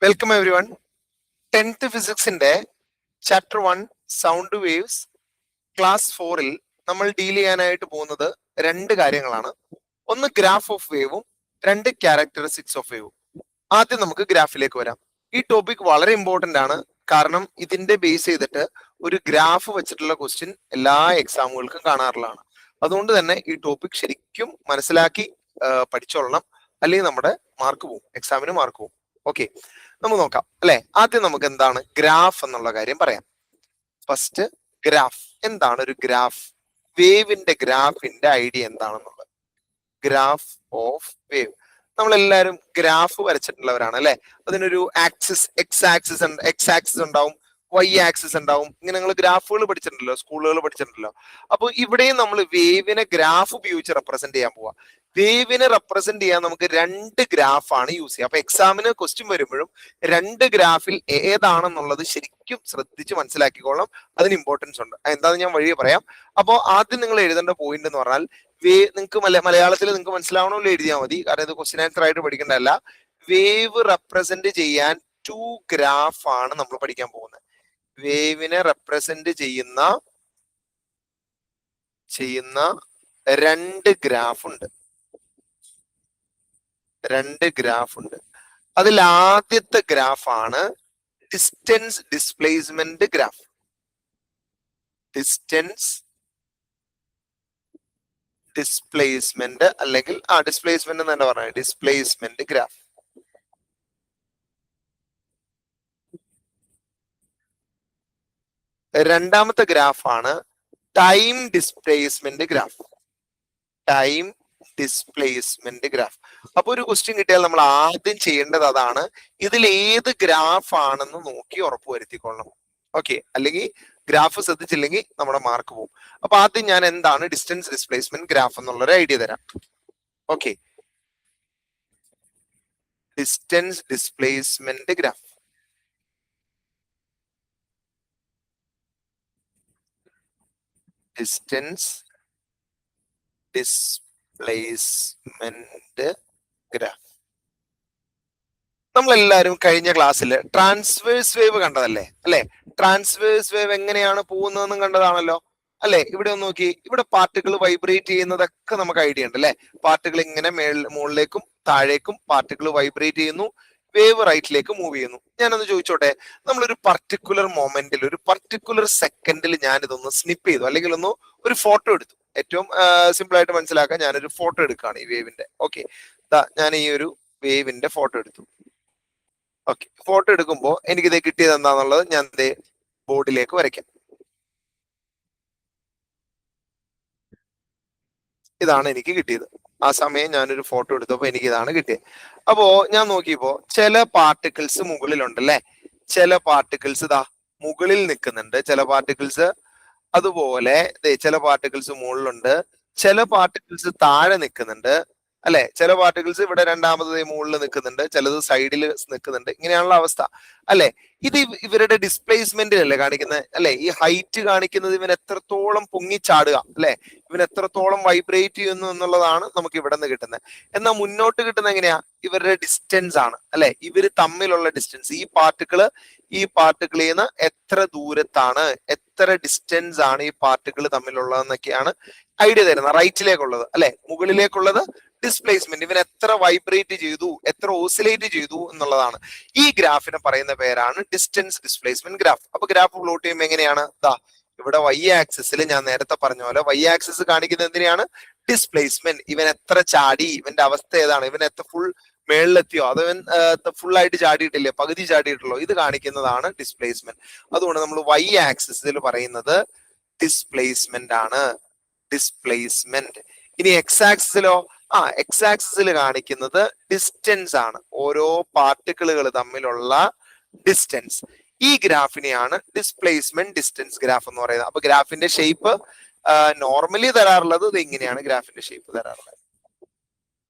Welcome everyone. 10th ഫിസിക്സിന്റെ chapter 1 sound waves class 4-ൽ നമ്മൾ ഡീൽ ചെയ്യാനായിട്ട് പോകുന്നത് രണ്ട് കാര്യങ്ങളാണ്. ഒന്ന് ഗ്രാഫ് ഓഫ് വേവും, രണ്ട് ക്യാരക്ടറിസ്റ്റിക്സ് ഓഫ് വേവും. ആദ്യം നമുക്ക് ഗ്രാഫിലേക്ക് വരാം. ഈ ടോപ്പിക് വളരെ ഇമ്പോർട്ടന്റ് ആണ്, കാരണം ഇതിന്റെ ബേസ് ചെയ്തിട്ട് ഒരു ഗ്രാഫ് വെച്ചിട്ടുള്ള ക്വസ്റ്റ്യൻ എല്ലാ എക്സാമുകൾക്കും കാണാറുള്ളതാണ്. അതുകൊണ്ട് തന്നെ ഈ ടോപ്പിക് ശരിക്കും മനസ്സിലാക്കി പഠിച്ചോളണം, അല്ലെങ്കിൽ നമ്മുടെ മാർക്ക് പോവും, എക്സാമിന് മാർക്ക് പോവും. ഓക്കെ, നമുക്ക് നോക്കാം അല്ലെ. ആദ്യം നമുക്ക് എന്താണ് ഗ്രാഫ് എന്നുള്ള കാര്യം പറയാം. ഫസ്റ്റ് ഗ്രാഫ് എന്താണ്? ഒരു ഗ്രാഫ്, വേവിന്റെ ഗ്രാഫിന്റെ ഐഡിയ എന്താണെന്നുള്ളത്. ഗ്രാഫ് ഓഫ് വേവ്, നമ്മളെല്ലാവരും ഗ്രാഫ് വരച്ചിട്ടുള്ളവരാണ് അല്ലെ. അതിനൊരു ആക്സിസ്, എക്സ് ആക്സിസ് ഉണ്ടാവും, വൈ ആക്സിസ് ഉണ്ടാവും. ഇങ്ങനെ നിങ്ങൾ ഗ്രാഫുകൾ പഠിച്ചിട്ടുണ്ടല്ലോ, സ്കൂളുകൾ പഠിച്ചിട്ടുണ്ടല്ലോ. അപ്പോൾ ഇവിടെയും നമ്മൾ വേവിനെ ഗ്രാഫ് ഉപയോഗിച്ച് റെപ്രസെന്റ് ചെയ്യാൻ പോവാ. വേവിനെ റെപ്രസെന്റ് ചെയ്യാൻ നമുക്ക് രണ്ട് ഗ്രാഫാണ് യൂസ് ചെയ്യുക. അപ്പൊ എക്സാമിന് ക്വസ്റ്റ്യൻ വരുമ്പോഴും രണ്ട് ഗ്രാഫിൽ ഏതാണെന്നുള്ളത് ശരിക്കും ശ്രദ്ധിച്ച് മനസ്സിലാക്കിക്കോളണം. അതിന് ഇമ്പോർട്ടൻസ് ഉണ്ട്. എന്താണെന്ന് ഞാൻ വഴിയെ പറയാം. അപ്പോൾ ആദ്യം നിങ്ങൾ എഴുതേണ്ട പോയിന്റ് എന്ന് പറഞ്ഞാൽ, നിങ്ങൾക്ക് മലയാളത്തിൽ നിങ്ങൾക്ക് മനസ്സിലാവണമല്ലോ എഴുതിയാൽ മതി, കാരണം ഇത് ക്വസ്റ്റ്യൻ ആൻസർ ആയിട്ട് പഠിക്കേണ്ടതല്ല. വേവ് റെപ്രസെന്റ് ചെയ്യാൻ 2 ഗ്രാഫാണ് നമ്മൾ പഠിക്കാൻ പോകുന്നത്. വേവിനെ റെപ്രസെന്റ് ചെയ്യുന്ന രണ്ട് ഗ്രാഫ് ഉണ്ട്. അതിൽ ആദ്യത്തെ ഗ്രാഫാണ് distance displacement graph. Distance displacement അല്ലെങ്കിൽ ഡിസ്പ്ലേസ്മെന്റ് എന്ന് തന്നെ പറഞ്ഞത് ഡിസ്പ്ലേസ്മെന്റ് ഗ്രാഫ്. രണ്ടാമത്തെ ഗ്രാഫാണ് time displacement graph. Time displacement graph. അപ്പൊ ഒരു ക്വസ്റ്റ്യൻ കിട്ടിയാൽ നമ്മൾ ആദ്യം ചെയ്യേണ്ടത് അതാണ്, ഇതിൽ ഏത് ഗ്രാഫ് ആണെന്ന് നോക്കി ഉറപ്പുവരുത്തിക്കൊള്ളണം. ഓക്കെ, അല്ലെങ്കിൽ ഗ്രാഫ് ശ്രദ്ധിച്ചില്ലെങ്കിൽ നമ്മുടെ മാർക്ക് പോകും. അപ്പൊ ആദ്യം ഞാൻ എന്താണ് ഡിസ്റ്റൻസ് ഡിസ്പ്ലേസ്മെന്റ് ഗ്രാഫ് എന്നുള്ളൊരു ഐഡിയ തരാം. Okay, distance displacement graph. Distance displacement graph. നമ്മളെല്ലാവരും കഴിഞ്ഞ ക്ലാസ്സിൽ ട്രാൻസ്വേഴ്സ് വേവ് കണ്ടതല്ലേ അല്ലെ? ട്രാൻസ്വേഴ്സ് വേവ് എങ്ങനെയാണ് പോകുന്നതെന്നും കണ്ടതാണല്ലോ അല്ലെ? ഇവിടെ ഒന്ന് നോക്കി, ഇവിടെ പാർട്ടിക്കിൾ വൈബ്രേറ്റ് ചെയ്യുന്നതൊക്കെ നമുക്ക് ഐഡിയ ഉണ്ട് അല്ലെ? പാർട്ടിക്കിൾ ഇങ്ങനെ മുകളിലേക്കും താഴേക്കും പാർട്ടിക്കിൾ വൈബ്രേറ്റ് ചെയ്യുന്നു, വേവ് റൈറ്റിലേക്ക് മൂവ് ചെയ്യുന്നു. ഞാനൊന്ന് ചോദിച്ചോട്ടെ, നമ്മളൊരു പർട്ടിക്കുലർ മൊമെന്റിൽ, ഒരു പർട്ടിക്കുലർ സെക്കൻഡിൽ ഞാൻ ഇതൊന്ന് സ്നിപ്പ് ചെയ്തു, അല്ലെങ്കിൽ ഒന്ന് ഒരു ഫോട്ടോ എടുത്തു. ഏറ്റവും സിമ്പിൾ ആയിട്ട് മനസ്സിലാക്കാൻ ഞാനൊരു ഫോട്ടോ എടുക്കുകയാണ് ഈ വേവിന്റെ. ഓക്കെ, ഞാൻ ഈ ഒരു വേവിന്റെ ഫോട്ടോ എടുത്തു. ഓക്കെ, ഫോട്ടോ എടുക്കുമ്പോൾ എനിക്കിത് കിട്ടിയത് എന്താണെന്നുള്ളത് ഞാൻ ബോർഡിലേക്ക് വരയ്ക്കാം. ഇതാണ് എനിക്ക് കിട്ടിയത്. ആ സമയം ഞാനൊരു ഫോട്ടോ എടുത്തപ്പോൾ എനിക്ക് ഇതാണ് കിട്ടിയത്. അപ്പോ ഞാൻ നോക്കിയപ്പോ ചില പാർട്ടിക്കിൾസ് മുകളിലുണ്ടല്ലേ, ചില പാർട്ടിക്കിൾസ് മുകളിൽ നിൽക്കുന്നുണ്ട്, ചില പാർട്ടിക്കിൾസ് അതുപോലെ ചില പാർട്ടിക്കിൾസ് മുകളിലുണ്ട്, ചില പാർട്ടിക്കിൾസ് താഴെ നിൽക്കുന്നുണ്ട് അല്ലെ? ചില പാർട്ടിക്കിൾസ് ഇവിടെ രണ്ടാമത് മുകളിൽ നിൽക്കുന്നുണ്ട്, ചിലത് സൈഡിൽ നിൽക്കുന്നുണ്ട്. ഇങ്ങനെയാണുള്ള അവസ്ഥ അല്ലെ? ഇത് ഇവരുടെ ഡിസ്പ്ലേസ്മെന്റിലല്ലേ കാണിക്കുന്നത് അല്ലെ? ഈ ഹൈറ്റ് കാണിക്കുന്നത് ഇവൻ എത്രത്തോളം പൊങ്ങിച്ചാടുക അല്ലെ, ഇവൻ എത്രത്തോളം വൈബ്രേറ്റ് ചെയ്യുന്നു എന്നുള്ളതാണ് നമുക്ക് ഇവിടെ നിന്ന് കിട്ടുന്നത്. എന്നാൽ മുന്നോട്ട് കിട്ടുന്ന എങ്ങനെയാ? ഇവരുടെ ഡിസ്റ്റൻസ് ആണ് അല്ലെ? ഇവര് തമ്മിലുള്ള ഡിസ്റ്റൻസ്, ഈ പാർട്ടിക്കിളിൽ നിന്ന് എത്ര ദൂരത്താണ്, എത്ര ഡിസ്റ്റൻസ് ആണ് ഈ പാർട്ടിക്കിൾ തമ്മിലുള്ളതെന്നൊക്കെയാണ് ഐഡിയ തരുന്നത്. റൈറ്റിലേക്കുള്ളത് അല്ലെ, മുകളിലേക്കുള്ളത് ഡിസ്പ്ലേസ്മെന്റ്, ഇവൻ എത്ര വൈബ്രേറ്റ് ചെയ്തു, എത്ര ഓസിലേറ്റ് ചെയ്തു എന്നുള്ളതാണ്. ഈ ഗ്രാഫിനെ പറയുന്ന പേരാണ് ഡിസ്റ്റൻസ് ഡിസ്പ്ലേസ്മെന്റ് ഗ്രാഫ്. അപ്പൊ ഗ്രാഫ് പ്ലോട്ട് ചെയ്യുമ്പോൾ എങ്ങനെയാണ്? ഇവിടെ വൈ ആക്സിസിൽ ഞാൻ നേരത്തെ പറഞ്ഞ പോലെ വൈ ആക്സിസ് കാണിക്കുന്നത് എന്തിനാണ്? ഡിസ്പ്ലേസ്മെന്റ്. ഇവൻ എത്ര ചാടി, ഇവന്റെ അവസ്ഥ ഏതാണ്, ഇവൻ എത്ര ഫുൾ മേളിലെത്തിയോ, അത് ഇവൻ ഫുൾ ആയിട്ട് ചാടിയിട്ടില്ലേ, പകുതി ചാടിയിട്ടുള്ളൂ, ഇത് കാണിക്കുന്നതാണ് ഡിസ്പ്ലേസ്മെന്റ്. അതുകൊണ്ട് നമ്മൾ വൈ ആക്സിസിൽ പറയുന്നത് ഡിസ്പ്ലേസ്മെന്റ് ആണ്, ഡിസ്പ്ലേസ്മെന്റ്. ഇനി എക്സ് ആക്സിസിലോ? എക്സ് ആക്സിസിൽ കാണിക്കുന്നത് ഡിസ്റ്റൻസ് ആണ്, ഓരോ പാർട്ടിക്കിളുകൾ തമ്മിലുള്ള ഡിസ്റ്റൻസ്. ഈ ഗ്രാഫിനെയാണ് ഡിസ്പ്ലേസ്മെന്റ് ഡിസ്റ്റൻസ് ഗ്രാഫ് എന്ന് പറയുന്നത്. അപ്പൊ ഗ്രാഫിന്റെ ഷേപ്പ് നോർമലി തരാറുള്ളത് ഇത് ഇങ്ങനെയാണ് ഗ്രാഫിന്റെ ഷേപ്പ് തരാറുള്ളത്.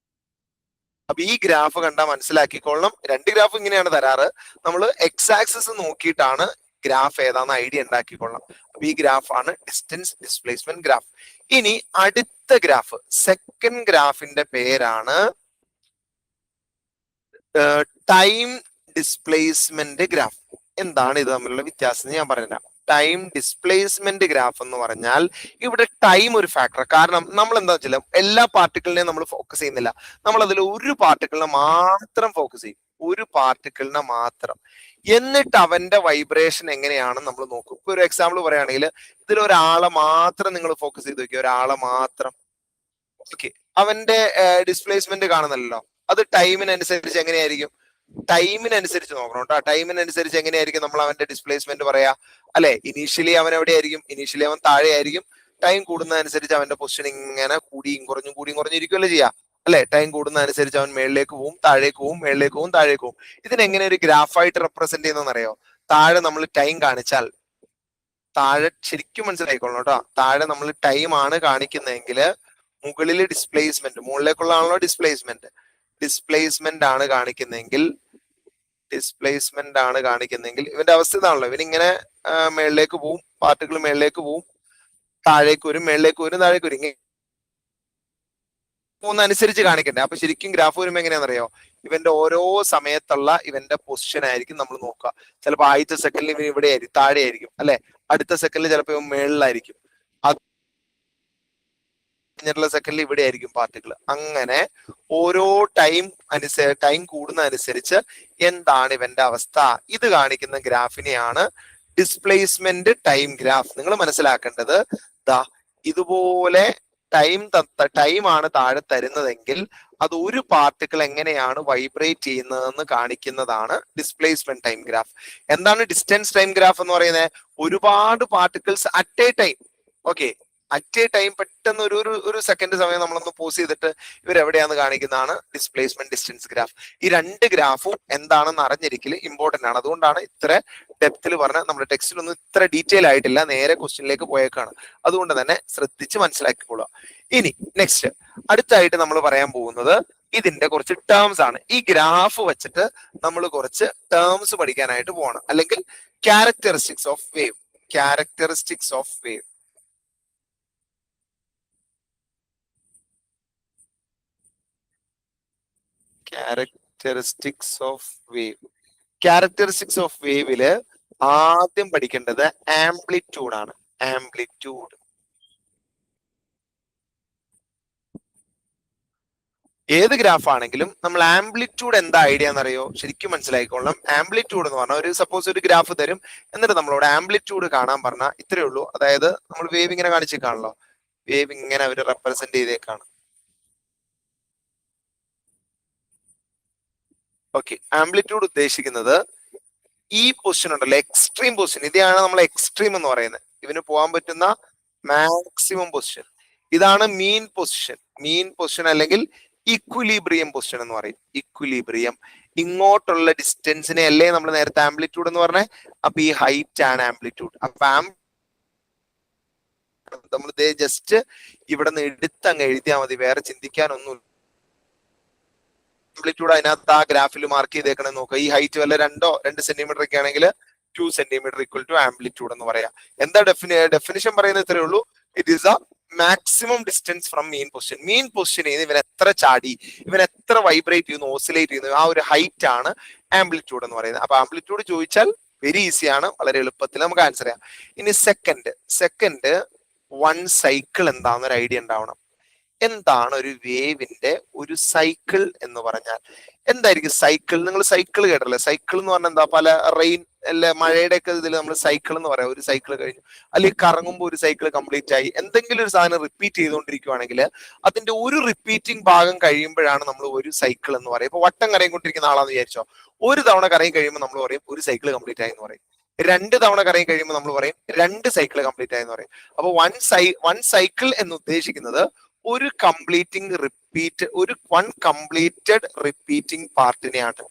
അപ്പൊ ഈ ഗ്രാഫ് കണ്ടാൽ മനസ്സിലാക്കിക്കൊള്ളണം, രണ്ട് ഗ്രാഫ് ഇങ്ങനെയാണ് തരാറ്. നമ്മൾ എക്സ് ആക്സിസ് നോക്കിയിട്ടാണ് ഗ്രാഫ് ഏതാന്ന് ഐഡിയ ഉണ്ടാക്കിക്കൊള്ളണം. അപ്പൊ ഈ ഗ്രാഫാണ് ഡിസ്റ്റൻസ് ഡിസ്പ്ലേസ്മെന്റ് ഗ്രാഫ്. ഇനി അടുത്ത ഗ്രാഫ്, സെക്കൻഡ് ഗ്രാഫിന്റെ പേരാണ് ടൈം ഡിസ്പ്ലേസ്മെന്റ് ഗ്രാഫ്. എന്താണ് ഇത് തമ്മിലുള്ള വ്യത്യാസം ഞാൻ പറഞ്ഞുതരാം. ടൈം ഡിസ്പ്ലേസ്മെന്റ് ഗ്രാഫ് എന്ന് പറഞ്ഞാൽ ഇവിടെ ടൈം ഒരു ഫാക്ടർ. കാരണം നമ്മൾ എന്താ വെച്ചാൽ എല്ലാ പാർട്ടിക്കിളിനെയും നമ്മൾ ഫോക്കസ് ചെയ്യുന്നില്ല. നമ്മൾ അതിൽ ഒരു പാർട്ടിക്കിളിനെ മാത്രം ഫോക്കസ് ചെയ്യും, ഒരു പാർട്ടിക്കിളിനെ മാത്രം. എന്നിട്ട് അവന്റെ വൈബ്രേഷൻ എങ്ങനെയാണെന്ന് നമ്മൾ നോക്കും. ഇപ്പൊ ഒരു എക്സാമ്പിൾ പറയുകയാണെങ്കിൽ ഇതിൽ ഒരാളെ മാത്രം നിങ്ങൾ ഫോക്കസ് ചെയ്ത് നോക്കിയ ഒരാളെ മാത്രം. ഓക്കെ, അവന്റെ ഡിസ്പ്ലേസ്മെന്റ് കാണുന്നല്ലോ, അത് ടൈമിനനുസരിച്ച് എങ്ങനെയായിരിക്കും? ടൈമിനനുസരിച്ച് നോക്കണം കേട്ടോ. ടൈമിനനുസരിച്ച് എങ്ങനെയായിരിക്കും നമ്മൾ അവന്റെ ഡിസ്പ്ലേസ്മെന്റ് പറയാ? അല്ലെ, ഇനീഷ്യലി അവൻ എവിടെയായിരിക്കും? ഇനീഷ്യലി അവൻ താഴെയായിരിക്കും. ടൈം കൂടുന്നതനുസരിച്ച് അവന്റെ പൊസിഷൻ ഇങ്ങനെ കൂടിയും കുറഞ്ഞിരിക്കുമല്ലോ ചെയ്യാ, അല്ലെ? ടൈം കൂടുന്നതനുസരിച്ച് അവൻ മേളിലേക്ക് പോവും, താഴേക്ക് പോവും, മേളിലേക്ക് പോവും, താഴേക്ക് പോവും. ഇതിനെങ്ങനെ ഒരു ഗ്രാഫായിട്ട് റെപ്രസെന്റ് ചെയ്യുന്നറിയോ? താഴെ നമ്മൾ ടൈം കാണിച്ചാൽ, താഴെ ശരിക്കും മനസ്സിലായിക്കോളണം കേട്ടോ, താഴെ നമ്മൾ ടൈം ആണ് കാണിക്കുന്നതെങ്കിൽ മുകളിൽ ഡിസ്പ്ലേസ്മെന്റ്, മുകളിലേക്കുള്ള ആണല്ലോ ഡിസ്പ്ലേസ്മെന്റ്, ഡിസ്പ്ലേസ്മെന്റ് ആണ് കാണിക്കുന്നെങ്കിൽ ഇവന്റെ അവസ്ഥ ഇതാണല്ലോ, ഇവനിങ്ങനെ മേളിലേക്ക് പോവും, പാർട്ടിക്കിൾ മേളിലേക്ക് പോവും, താഴേക്ക് വരും, മേളിലേക്ക് വരും, താഴേക്ക് വരും, ഇങ്ങനെ പോകുന്നതനുസരിച്ച് കാണിക്കണ്ടേ? അപ്പൊ ശരിക്കും ഗ്രാഫ് വരുമ്പോ എങ്ങനെയാണെന്നറിയോ? ഇവന്റെ ഓരോ സമയത്തുള്ള ഇവന്റെ പൊസിഷൻ ആയിരിക്കും നമ്മൾ നോക്കുക. ചിലപ്പോൾ ആദ്യത്തെ സെക്കൻഡിൽ ഇവൻ ഇവിടെ ആയിരിക്കും, താഴെ ആയിരിക്കും, അല്ലെ? അടുത്ത സെക്കൻഡിൽ ചിലപ്പോൾ ഇവൻ മേളിലായിരിക്കും, സെക്കൻഡിൽ ഇവിടെ ആയിരിക്കും പാർട്ടിക്കിൾ. അങ്ങനെ ഓരോ ടൈം കൂടുന്നതനുസരിച്ച് എന്താണ് ഇവന്റെ അവസ്ഥ, ഇത് കാണിക്കുന്ന ഗ്രാഫിനെയാണ് ഡിസ്പ്ലേസ്മെന്റ് ടൈം ഗ്രാഫ്. നിങ്ങൾ മനസ്സിലാക്കേണ്ടത് ദാ ഇതുപോലെ ടൈം ആണ് താഴെ തരുന്നതെങ്കിൽ അത് ഒരു പാർട്ടിക്കിൾ എങ്ങനെയാണ് വൈബ്രേറ്റ് ചെയ്യുന്നതെന്ന് കാണിക്കുന്നതാണ് ഡിസ്പ്ലേസ്മെന്റ് ടൈം ഗ്രാഫ്. എന്താണ് ഡിസ്റ്റൻസ് ടൈം ഗ്രാഫ് എന്ന് പറയുന്നത്? ഒരുപാട് particles at A time, okay, at A time പെട്ടെന്ന് ഒരു സെക്കൻഡ് സമയം നമ്മളൊന്ന് പോസ് ചെയ്തിട്ട് ഇവരെവിടെയാന്ന് കാണിക്കുന്നതാണ് ഡിസ്പ്ലേസ്മെന്റ് ഡിസ്റ്റൻസ് ഗ്രാഫ്. ഈ രണ്ട് ഗ്രാഫും എന്താണെന്ന് അറിഞ്ഞിരിക്കൽ ഇമ്പോർട്ടന്റ് ആണ്. അതുകൊണ്ടാണ് ഇത്ര ഡെപ്തിൽ പറഞ്ഞ, നമ്മുടെ ടെക്സ്റ്റിലൊന്നും ഇത്ര ഡീറ്റെയിൽ ആയിട്ടില്ല, നേരെ ക്വസ്റ്റ്യനിലേക്ക് പോയേക്കാണ്. അതുകൊണ്ട് തന്നെ ശ്രദ്ധിച്ച് മനസ്സിലാക്കിക്കൊള്ളുക. ഇനി നെക്സ്റ്റ് അടുത്തായിട്ട് നമ്മൾ പറയാൻ പോകുന്നത് ഇതിന്റെ കുറച്ച് ടേംസ് ആണ്. ഈ ഗ്രാഫ് വെച്ചിട്ട് നമ്മൾ കുറച്ച് ടേംസ് പഠിക്കാനായിട്ട് പോകണം, അല്ലെങ്കിൽ characteristics of wave. Characteristics of wave, characteristics of wave. Characteristics of വേവില് ആദ്യം പഠിക്കേണ്ടത് ആംപ്ലിറ്റ്യൂഡ് ആണ്. ആംപ്ലിറ്റ്യൂഡ്. ഏത് ഗ്രാഫ് ആണെങ്കിലും നമ്മൾ ആംപ്ലിറ്റ്യൂഡ് എന്താ ഐഡിയ എന്നറിയോ? ശരിക്കും മനസ്സിലായിക്കൊള്ളണം. ആംപ്ലിറ്റ്യൂഡ് എന്ന് പറഞ്ഞാൽ സപ്പോസ് ഒരു ഗ്രാഫ് തരും, എന്നിട്ട് നമ്മളോട് ആംപ്ലിറ്റ്യൂഡ് കാണാൻ പറഞ്ഞാൽ ഇത്രയേ ഉള്ളൂ. അതായത് നമ്മൾ വേവ് ഇങ്ങനെ കാണിച്ചേക്കാണല്ലോ, വേവ് ഇങ്ങനെ അവർ റെപ്രസെന്റ് ചെയ്തേക്കാണ്. ഓക്കെ, ആംപ്ലിറ്റ്യൂഡ് ഉദ്ദേശിക്കുന്നത് ഈ പൊസിഷൻ ഉണ്ടല്ലോ, എക്സ്ട്രീം പൊസിഷൻ, ഇതാണ് നമ്മൾ എക്സ്ട്രീം എന്ന് പറയുന്നത്. ഇവന് പോകാൻ പറ്റുന്ന മാക്സിമം പൊസിഷൻ, ഇതാണ് മീൻ പൊസിഷൻ. മീൻ പൊസിഷൻ അല്ലെങ്കിൽ ഇക്വിലിബ്രിയം പൊസിഷൻ എന്ന് പറയും. ഇക്വിലിബ്രിയം. ഇങ്ങോട്ടുള്ള ഡിസ്റ്റൻസിനെ അല്ലേ നമ്മൾ നേരത്തെ ആംപ്ലിറ്റ്യൂഡ് എന്ന് പറഞ്ഞേ? അപ്പൊ ഈ ഹൈറ്റ് ആണ് ആംപ്ലിറ്റ്യൂഡ്. അപ്പൊ നമ്മൾ ജസ്റ്റ് ഇവിടെ നിന്ന് എടുത്തങ്ങ് എഴുതിയാൽ മതി, വേറെ ചിന്തിക്കാനൊന്നും. ആംപ്ലിറ്റ്യൂഡ് അതിനകത്ത് ആ ഗ്രാഫിൽ മാർക്ക് ചെയ്തേക്കണം നോക്കുക. ഈ ഹൈറ്റ് വല്ല 2 സെന്റിമീറ്റർ ഒക്കെ ആണെങ്കിൽ 2 സെന്റിമീറ്റർ ഈക്വൽ ടു ആംപ്ലിറ്റ്യൂഡ് എന്ന് പറയാം. എന്താ ഡെഫിനിഷൻ പറയുന്നത്? ഇത്രയേ ഉള്ളൂ. It is A maximum distance from mean position. Mean position ചെയ്ത് ഇവൻ എത്ര ചാടി, ഇവൻ എത്ര വൈബ്രേറ്റ് ചെയ്യുന്നു, ഓസിലേറ്റ് ചെയ്യുന്നു, ആ ഒരു ഹൈറ്റ് ആണ് ആംപ്ലിറ്റ്യൂഡ് എന്ന് പറയുന്നത്. അപ്പൊ ആംപ്ലിറ്റ്യൂഡ് ചോദിച്ചാൽ വെരി ഈസി ആണ്, വളരെ എളുപ്പത്തിൽ നമുക്ക് ആൻസർ ചെയ്യാം. ഇനി സെക്കൻഡ് 1 സൈക്കിൾ എന്താണെന്നൊരു ഐഡിയ ഉണ്ടാവണം. എന്താണ് ഒരു വേവിന്റെ ഒരു സൈക്കിൾ എന്ന് പറഞ്ഞാൽ? എന്തായിരിക്കും സൈക്കിൾ? നിങ്ങൾ സൈക്കിൾ കേട്ടല്ലേ? സൈക്കിൾ എന്ന് പറഞ്ഞാൽ എന്താ? പല റെയിൻ അല്ലെ, മഴയുടെ ഒക്കെ ഇതിൽ നമ്മൾ സൈക്കിൾ എന്ന് പറയാം. ഒരു സൈക്കിൾ കഴിഞ്ഞു, അല്ലെങ്കിൽ കറങ്ങുമ്പോൾ ഒരു സൈക്കിൾ കംപ്ലീറ്റ് ആയി. എന്തെങ്കിലും ഒരു സാധനം റിപ്പീറ്റ് ചെയ്തുകൊണ്ടിരിക്കുവാണെങ്കിൽ അതിന്റെ ഒരു റിപ്പീറ്റിംഗ് ഭാഗം കഴിയുമ്പോഴാണ് നമ്മൾ ഒരു സൈക്കിൾ എന്ന് പറയും. ഇപ്പൊ വട്ടം കറങ്ങിക്കൊണ്ടിരിക്കുന്ന ആളാന്ന് വിചാരിച്ചോ, ഒരു തവണ കറങ്ങി കഴിയുമ്പോൾ നമ്മൾ പറയും ഒരു സൈക്കിൾ കംപ്ലീറ്റ് ആയി എന്ന് പറയും. 2 തവണ കറങ്ങി കഴിയുമ്പോൾ നമ്മൾ പറയും 2 സൈക്കിൾ കംപ്ലീറ്റ് ആയി എന്ന് പറയും. അപ്പൊ വൺ സൈക്കിൾ എന്ന് ഉദ്ദേശിക്കുന്നത് ഒരു വൺ കംപ്ലീറ്റഡ് റിപ്പീറ്റിംഗ് പാർട്ടിനെയാണ്.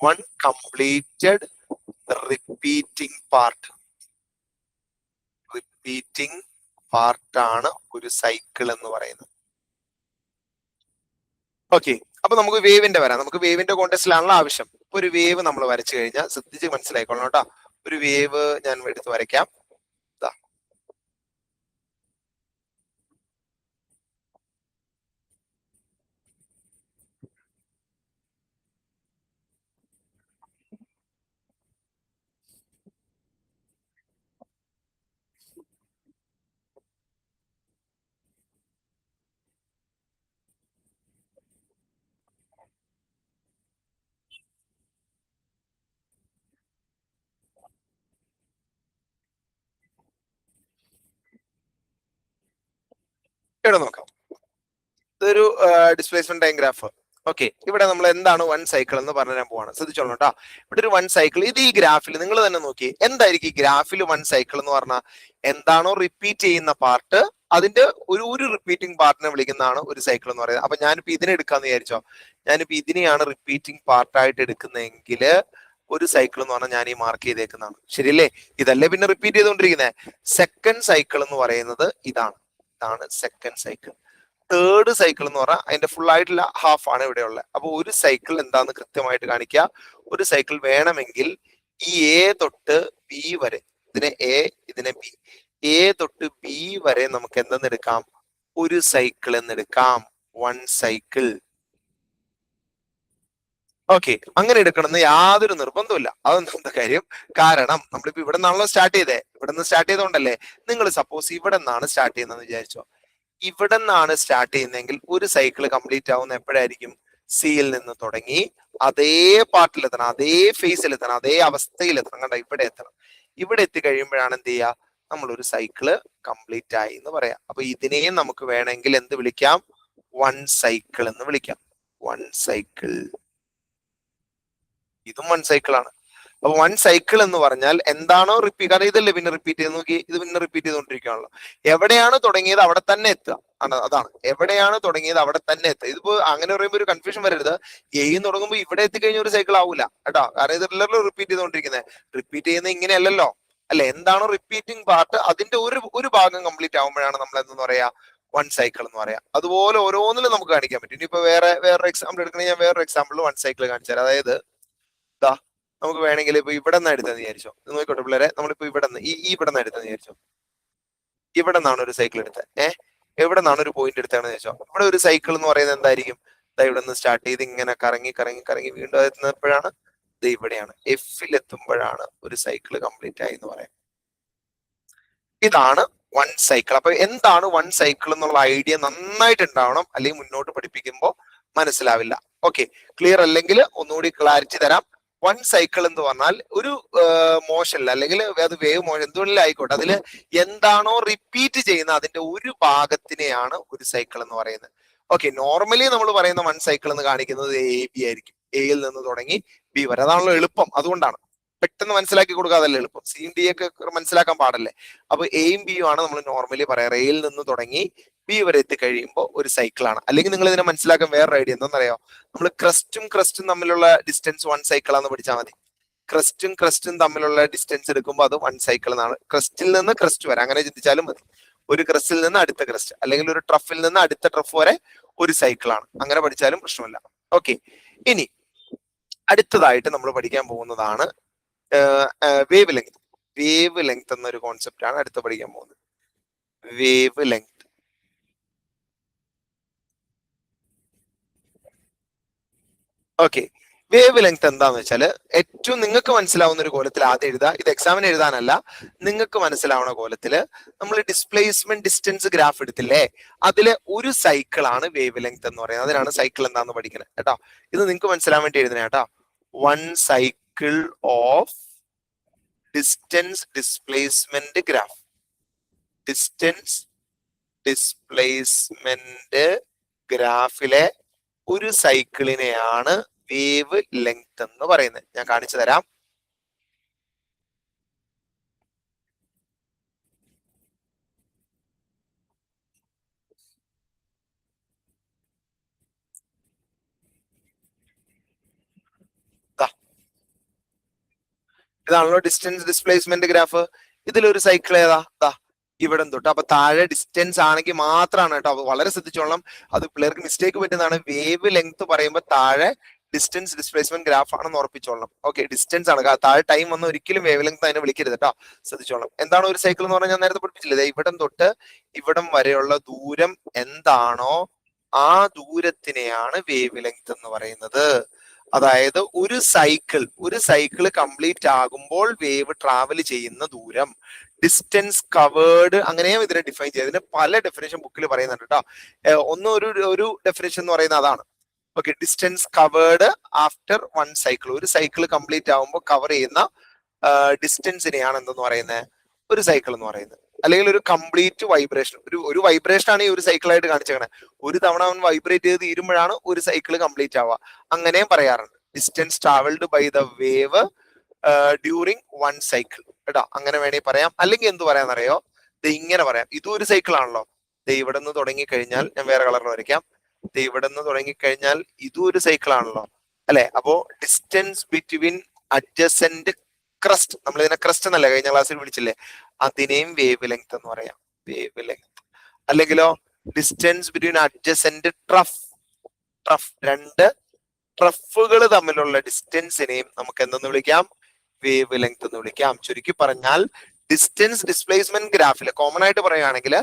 വൺ കംപ്ലീറ്റഡ് റിപ്പീറ്റിംഗ് പാർട്ടാണ് ഒരു സൈക്കിൾ എന്ന് പറയുന്നത്. ഓക്കെ, അപ്പൊ നമുക്ക് വേവിന്റെ വരാം. നമുക്ക് വേവിന്റെ കോണ്ടെക്സ്റ്റിലാണല്ലോ ആവശ്യം. ഒരു വേവ് നമ്മൾ വരച്ചു കഴിഞ്ഞാൽ ശ്രദ്ധിച്ച് മനസ്സിലായിക്കോളണം കേട്ടോ. ഒരു വേവ് ഞാൻ എടുത്ത് വരയ്ക്കാം. ഇവിടെ നോക്കാം. ഇതൊരു ഡിസ്പ്ലേസ്മെന്റ് ടൈം ഗ്രാഫ്. ഓക്കെ, ഇവിടെ നമ്മൾ എന്താണ് വൺ സൈക്കിൾ എന്ന് പറഞ്ഞാൽ പോവാണ്. ശ്രദ്ധിച്ചോളൂ കേട്ടോ. ഇവിടെ ഒരു വൺ സൈക്കിൾ, ഇത് ഈ ഗ്രാഫിൽ നിങ്ങൾ തന്നെ നോക്കി എന്തായിരിക്കും ഈ ഗ്രാഫിൽ വൺ സൈക്കിൾ എന്ന് പറഞ്ഞാൽ എന്താണോ റിപ്പീറ്റ് ചെയ്യുന്ന പാർട്ട് അതിന്റെ ഒരു റിപ്പീറ്റിംഗ് പാർട്ടിനെ വിളിക്കുന്നതാണ് ഒരു സൈക്കിൾ എന്ന് പറയുന്നത്. അപ്പൊ ഞാനിപ്പോ ഇതിനെ എടുക്കാന്ന് വിചാരിച്ചോ, ഞാനിപ്പോ ഇതിനെയാണ് റിപ്പീറ്റിംഗ് പാർട്ടായിട്ട് എടുക്കുന്നതെങ്കിൽ ഒരു സൈക്കിൾ എന്ന് പറഞ്ഞാൽ ഞാൻ ഈ മാർക്ക് ചെയ്തേക്കുന്നതാണ്. ശരിയല്ലേ? ഇതല്ലേ പിന്നെ റിപ്പീറ്റ് ചെയ്തുകൊണ്ടിരിക്കുന്നത്. സെക്കൻഡ് സൈക്കിൾ എന്ന് പറയുന്നത് ഇതാണ് സെക്കൻഡ് സൈക്കിൾ. തേർഡ് സൈക്കിൾ എന്ന് പറഞ്ഞാൽ അതിന്റെ ഫുൾ ആയിട്ടുള്ള ഹാഫ് ആണ് ഇവിടെ ഉള്ളത്. അപ്പൊ ഒരു സൈക്കിൾ എന്താന്ന് കൃത്യമായിട്ട് കാണിക്കുക. ഒരു സൈക്കിൾ വേണമെങ്കിൽ ഈ എ തൊട്ട് ബി വരെ, ഇതിനെ എ ഇതിനെ ബി, എ തൊട്ട് ബി വരെ നമുക്ക് എന്തെന്ന് എടുക്കാം, ഒരു സൈക്കിൾ എന്നെടുക്കാം. One cycle. ഓക്കെ, അങ്ങനെ എടുക്കണമെന്ന് യാതൊരു നിർബന്ധമില്ല. അതൊന്നും കാര്യം, കാരണം നമ്മളിപ്പോ ഇവിടെ നിന്നാണല്ലോ സ്റ്റാർട്ട് ചെയ്തേ. ഇവിടെ നിന്ന് സ്റ്റാർട്ട് ചെയ്തോണ്ടല്ലേ. നിങ്ങൾ സപ്പോസ് ഇവിടെ നിന്നാണ് സ്റ്റാർട്ട് ചെയ്യുന്നതെന്ന് വിചാരിച്ചോ. ഇവിടെ നിന്നാണ് സ്റ്റാർട്ട് ചെയ്യുന്നതെങ്കിൽ ഒരു സൈക്കിൾ കംപ്ലീറ്റ് ആവുന്ന എപ്പോഴായിരിക്കും? സിയിൽ നിന്ന് തുടങ്ങി അതേ പാർട്ടിലെത്തണം, അതേ ഫേസിലെത്തണം, അതേ അവസ്ഥയിലെത്തണം. കണ്ട, ഇവിടെ എത്തണം. ഇവിടെ എത്തിക്കഴിയുമ്പോഴാണ് എന്ത് ചെയ്യുക, നമ്മളൊരു സൈക്കിള് കംപ്ലീറ്റ് ആയി എന്ന് പറയാം. അപ്പൊ ഇതിനെയും നമുക്ക് വേണമെങ്കിൽ എന്ത് വിളിക്കാം? വൺ സൈക്കിൾ എന്ന് വിളിക്കാം. One cycle. ഇതും വൺ സൈക്കിൾ ആണ്. അപ്പൊ വൺ സൈക്കിൾ എന്ന് പറഞ്ഞാൽ എന്താണോ റിപ്പീറ്റ്, കാരണം ഇതല്ലേ പിന്നെ റിപ്പീറ്റ് ചെയ്ത് നോക്കി, ഇത് പിന്നെ റിപ്പീറ്റ് ചെയ്തുകൊണ്ടിരിക്കുകയാണല്ലോ. എവിടെയാണ് തുടങ്ങിയത് അവിടെ തന്നെ എത്തുക. അതാണ്, എവിടെയാണ് തുടങ്ങിയത് അവിടെ തന്നെ എത്തുക. ഇതിപ്പോ അങ്ങനെ പറയുമ്പോൾ ഒരു കൺഫ്യൂഷൻ വരരുത്. എയും തുടങ്ങുമ്പോൾ ഇവിടെ എത്തിക്കഴിഞ്ഞ ഒരു സൈക്കിൾ ആവൂല കേട്ടോ, കാരണം ഇതെല്ലാവരും റിപ്പീറ്റ് ചെയ്തുകൊണ്ടിരിക്കുന്നത്. റിപ്പീറ്റ് ചെയ്യുന്നത് ഇങ്ങനെയല്ലല്ലോ, അല്ലെ? എന്താണോ റിപ്പീറ്റിംഗ് പാർട്ട് അതിന്റെ ഒരു ഭാഗം കംപ്ലീറ്റ് ആവുമ്പോഴാണ് നമ്മൾ എന്തെന്ന് പറയാ, വൺ സൈക്കിൾ എന്ന് പറയാം. അതുപോലെ ഓരോന്നിലും നമുക്ക് കാണിക്കാൻ പറ്റും. ഇനിയിപ്പോ വേറൊരു എക്സാമ്പിൾ എടുക്കണമെങ്കിൽ ഞാൻ വേറൊരു എക്സാമ്പിൾ വൺ സൈക്കിൾ കാണിച്ചു തരാം. അതായത് നമുക്ക് വേണമെങ്കിൽ ഇപ്പൊ ഇവിടെ നിന്ന് എടുത്തെന്ന് വിചാരിച്ചോ. നോക്കിക്കോട്ടെ പിള്ളേരെ, നമ്മളിപ്പോ ഇവിടെ നിന്ന് ഇവിടെ നിന്ന് എടുത്തെന്ന് വിചാരിച്ചോ. ഇവിടെ നിന്നാണ് ഒരു സൈക്കിൾ എടുത്തത്. എവിടെ നിന്നാണ് ഒരു പോയിന്റ് എടുത്തതെന്ന് വെച്ചോ. ഇവിടെ ഒരു സൈക്കിൾ എന്ന് പറയുന്നത് എന്തായിരിക്കും? ഇവിടെ നിന്ന് സ്റ്റാർട്ട് ചെയ്ത് ഇങ്ങനെ കറങ്ങി കറങ്ങി കറങ്ങി വീണ്ടും എത്തുന്നപ്പോഴാണ് ഇത് ഇവിടെയാണ്, എഫിൽ എത്തുമ്പോഴാണ് ഒരു സൈക്കിൾ കംപ്ലീറ്റ് ആയി എന്ന് പറയാം. ഇതാണ് വൺ സൈക്കിൾ. അപ്പൊ എന്താണ് വൺ സൈക്കിൾ എന്നുള്ള ഐഡിയ നന്നായിട്ട് ഉണ്ടാവണം, അല്ലെങ്കിൽ മുന്നോട്ട് പഠിപ്പിക്കുമ്പോൾ മനസ്സിലാവില്ല. ഓക്കെ, ക്ലിയർ അല്ലെങ്കിൽ ഒന്നുകൂടി ക്ലാരിറ്റി തരാം. വൺ സൈക്കിൾ എന്ന് പറഞ്ഞാൽ ഒരു മോഷനിൽ, അല്ലെങ്കിൽ അത് വേവ് മോഷൻ എന്തുകൊണ്ടിലും ആയിക്കോട്ടെ, അതിൽ എന്താണോ റിപ്പീറ്റ് ചെയ്യുന്ന അതിന്റെ ഒരു ഭാഗത്തിനെയാണ് ഒരു സൈക്കിൾ എന്ന് പറയുന്നത്. ഓക്കെ, നോർമലി നമ്മൾ പറയുന്ന വൺ സൈക്കിൾ എന്ന് കാണിക്കുന്നത് എ ബി ആയിരിക്കും. എയിൽ നിന്ന് തുടങ്ങി ബി വരെ, അതാണല്ലോ എളുപ്പം. അതുകൊണ്ടാണ് പെട്ടെന്ന് മനസ്സിലാക്കി കൊടുക്കാതല്ലേ എളുപ്പം. സിയും ഡി ഒക്കെ മനസ്സിലാക്കാൻ പാടല്ലേ. അപ്പൊ എയും ബിയും ആണ് നമ്മൾ നോർമലി പറയാറ്. എയിൽ നിന്ന് തുടങ്ങി ബി വരെ എത്തിക്കഴിയുമ്പോൾ ഒരു സൈക്കിളാണ്. അല്ലെങ്കിൽ നിങ്ങൾ ഇതിനെ മനസ്സിലാക്കാൻ വേറൊരു ഐഡിയ എന്താണെന്നറിയോ? നമ്മൾ ക്രസ്റ്റും തമ്മിലുള്ള ഡിസ്റ്റൻസ് വൺ സൈക്കിളാന്ന് പഠിച്ചാൽ മതി. ക്രസ്റ്റും തമ്മിലുള്ള ഡിസ്റ്റൻസ് എടുക്കുമ്പോൾ അത് വൺ സൈക്കിൾ എന്നാണ്. ക്രസ്റ്റിൽ നിന്ന് ക്രസ്റ്റ് വരെ അങ്ങനെ ചിന്തിച്ചാലും മതി. ഒരു ക്രസ്റ്റിൽ നിന്ന് അടുത്ത ക്രസ്റ്റ്, അല്ലെങ്കിൽ ഒരു ട്രഫിൽ നിന്ന് അടുത്ത ട്രഫ് വരെ ഒരു സൈക്കിളാണ്. അങ്ങനെ പഠിച്ചാലും പ്രശ്നമില്ല. ഓക്കെ, ഇനി അടുത്തതായിട്ട് നമ്മൾ പഠിക്കാൻ പോകുന്നതാണ് വേവ് ലെങ്ത്. വേവ് ലെങ്ത് എന്നൊരു കോൺസെപ്റ്റ് ആണ് അടുത്ത് പഠിക്കാൻ പോകുന്നത്. Wave length. Okay, wave length എന്താന്ന് വെച്ചാൽ ഏറ്റവും നിങ്ങൾക്ക് മനസ്സിലാവുന്ന ഒരു കോലത്തിൽ ആദ്യം എഴുതുക. ഇത് എക്സാമിന് എഴുതാനല്ല, നിങ്ങൾക്ക് മനസ്സിലാവുന്ന കോലത്തില് നമ്മൾ ഡിസ്പ്ലേസ്മെന്റ് ഡിസ്റ്റൻസ് ഗ്രാഫ് എടുത്തില്ലേ, അതിലെ ഒരു സൈക്കിൾ ആണ് വേവ് ലെങ്ത് എന്ന് പറയുന്നത്. അതിനാണ് സൈക്കിൾ എന്താന്ന് പഠിക്കുന്നത് കേട്ടോ. ഇത് നിങ്ങൾക്ക് മനസ്സിലാൻ വേണ്ടി എഴുതുന്നേ കേട്ടോ. One cycle of distance displacement graph. Distance displacement ഗ്രാഫിലെ ഒരു സൈക്കിളിനെയാണ് വേവ് ലെങ്ത് എന്ന് പറയുന്നത്. ഞാൻ കാണിച്ചു തരാം. ഇതാണല്ലോ ഡിസ്റ്റൻസ് ഡിസ്പ്ലേസ്മെന്റ് ഗ്രാഫ്. ഇതിലൊരു സൈക്കിൾ ഏതാ? ഇവിടെ തൊട്ട്. അപ്പൊ താഴെ ഡിസ്റ്റൻസ് ആണെങ്കിൽ മാത്രമാണ് കേട്ടോ. വളരെ ശ്രദ്ധിച്ചോളണം, അത് പിള്ളേർക്ക് മിസ്റ്റേക്ക് പറ്റുന്നതാണ്. വേവ് ലെങ്ത് പറയുമ്പോൾ താഴെ ഡിസ്റ്റൻസ് ഡിസ്പ്ലേസ്മെന്റ് ഗ്രാഫ് ആണെന്ന് ഉറപ്പിച്ചോളണം. ഓക്കെ, ഡിസ്റ്റൻസ് ആണ്. താഴെ ടൈം വന്ന് ഒരിക്കലും വേവ് ലെങ്ത് അതിനെ വിളിക്കരുത് കേട്ടോ. ശ്രദ്ധിച്ചോളണം. എന്താണ് ഒരു സൈക്കിൾ എന്ന് പറഞ്ഞാൽ ഞാൻ നേരത്തെ പഠിപ്പിച്ചില്ലേ, ഇവിടം തൊട്ട് ഇവിടം വരെയുള്ള ദൂരം എന്താണോ ആ ദൂരത്തിനെയാണ് വേവ് ലെങ്ത് എന്ന് പറയുന്നത്. അതായത് ഒരു സൈക്കിൾ കംപ്ലീറ്റ് ആകുമ്പോൾ വേവ് ട്രാവൽ ചെയ്യുന്ന ദൂരം, ഡിസ്റ്റൻസ് കവേർഡ്, അങ്ങനെയും ഇതിനെ ഡിഫൈൻ ചെയ്ത്. ഇതിന് പല ഡെഫിനേഷൻ ബുക്കിൽ പറയുന്നുണ്ട് കേട്ടോ. ഒരു ഡെഫിനേഷൻ എന്ന് പറയുന്നത് അതാണ്. Okay, distance covered after one cycle. ഒരു സൈക്കിൾ കംപ്ലീറ്റ് ആകുമ്പോൾ കവർ ചെയ്യുന്ന ഡിസ്റ്റൻസിനെയാണ് എന്തെന്ന് പറയുന്നത്, ഒരു സൈക്കിൾ എന്ന് പറയുന്നത്. അല്ലെങ്കിൽ ഒരു കംപ്ലീറ്റ് വൈബ്രേഷൻ, ഒരു വൈബ്രേഷൻ ആണ് ഈ ഒരു സൈക്കിളായിട്ട് കാണിച്ചേക്കണേ. ഒരു തവണ അവൻ വൈബ്രേറ്റ് ചെയ്ത് തീരുമ്പോഴാണ് ഒരു സൈക്കിൾ കംപ്ലീറ്റ് ആവുക. അങ്ങനെയും പറയാറുണ്ട്. Distance travelled by the wave during one cycle കേട്ടോ. അങ്ങനെ വേണമെങ്കിൽ പറയാം. അല്ലെങ്കിൽ എന്ത് പറയാന്നറിയോ, ഇത് ഇങ്ങനെ പറയാം. ഇതും ഒരു സൈക്കിൾ ആണല്ലോ. ഇവിടെ നിന്ന് തുടങ്ങിക്കഴിഞ്ഞാൽ ഞാൻ വേറെ കളറിൽ വരയ്ക്കാം. ഇവിടെ നിന്ന് തുടങ്ങിക്കഴിഞ്ഞാൽ ഇതും ഒരു സൈക്കിൾ ആണല്ലോ അല്ലെ. അപ്പോ ഡിസ്റ്റൻസ് ബിറ്റ്വീൻ അഡ്ജസന്റ് ക്രസ്റ്റ്, നമ്മൾ ഇതിനെ ക്രസ്റ്റ് എന്നല്ലേ കഴിഞ്ഞ ക്ലാസ്സിൽ വിളിച്ചില്ലേ, അതിനെയും വേവ് ലെങ്ത് എന്ന് പറയാം. Wave length. അല്ലെങ്കിലോ ഡിസ്റ്റൻസ് ബിറ്റ്വീൻ അഡ്ജസന്റ് ട്രഫ്, രണ്ട് ട്രഫുകൾ തമ്മിലുള്ള ഡിസ്റ്റൻസിനെയും നമുക്ക് എന്തെന്ന് വിളിക്കാം, വേവ് ലെങ്ത് എന്ന് വിളിക്കാം. ചുരുക്കി പറഞ്ഞാൽ ഡിസ്റ്റൻസ് ഡിസ്പ്ലേസ്മെന്റ് ഗ്രാഫില് കോമൺ ആയിട്ട് പറയുകയാണെങ്കിൽ